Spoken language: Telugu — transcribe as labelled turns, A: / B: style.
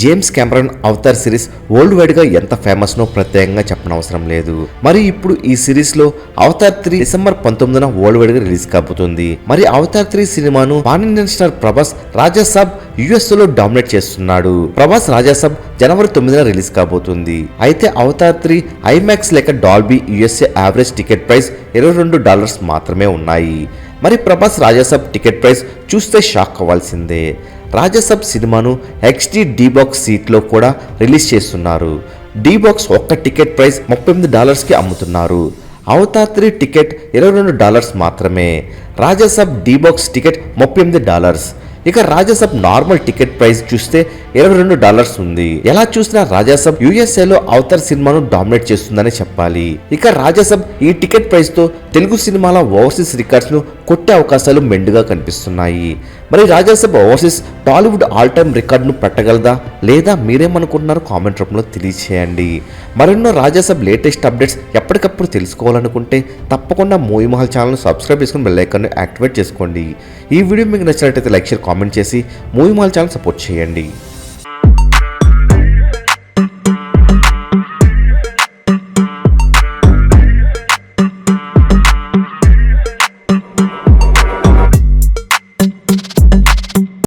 A: James Cameron Avatar series world wide గా ఎంత ఫేమస్ నో ప్రత్యేకంగా చెప్పనవసరం లేదు. మరి ఇప్పుడు ఈ సిరీస్ లో అవతార్ 3 డిసెంబర్ 19న వరల్డ్ వైడ్ గా రిలీజ్ కాబోతుంది. మరి అవతార్ 3 సినిమాను pan Indian star Prabhas Rajasaab US లో డామినేట్ చేస్తున్నాడు. ప్రభాస్ రాజాసాబ్ జనవరి 9న రిలీజ్ కాబోతుంది. అయితే అవతార్ 3 ఐమాక్స్ లేక Dolby USA average ticket price $22 మాత్రమే ఉన్నాయి. మరి ప్రభాస్ రాజాసాబ్ టికెట్ ప్రైస్ చూస్తే షాక్ అవ్వాల్సిందే. రాజాసాబ్ సినిమాను XD డీబాక్స్ సీట్లో కూడా రిలీజ్ చేస్తున్నారు. డీబాక్స్ ఒక్క టికెట్ ప్రైస్ $38కి అమ్ముతున్నారు. అవతార్ 3 టికెట్ $22 మాత్రమే. రాజాసాబ్ డీబాక్స్ టికెట్ $38. ఇక రాజాసాబ్ నార్మల్ టికెట్ ప్రైస్ చూస్తే $22 ఉంది. ఎలా చూసినా రాజాసాబ్ యుఎస్ఏలో అవతార్ సినిమాను డామినేట్ చేస్తుందని చెప్పాలి. ఇక రాజాసాబ్ ఈ టికెట్ ప్రైస్ తో తెలుగు సినిమాల ఓవర్సీస్ రికార్డ్స్ ను కొట్టే అవకాశాలు మెండుగా కనిపిస్తున్నాయి. మరి Rajasaab overseas Tollywood all time రికార్డును పెట్టగలదా లేదా మీరేమనుకుంటున్నారో కామెంట్ రూపంలో తెలియచేయండి. మరెన్నో రాజాసాబ్ లేటెస్ట్ అప్డేట్స్ ఎప్పటికప్పుడు తెలుసుకోవాలనుకుంటే తప్పకుండా మూవీ మహల్ ఛానల్ సబ్స్క్రైబ్ చేసుకుని బెల్ ఐకాన్ ని యాక్టివేట్ చేసుకోండి. ఈ వీడియో మీకు నచ్చినట్లయితే లైక్ షేర్ కామెంట్ చేసి మూవీ మహల్ ఛానల్ సపోర్ట్ చేయండి.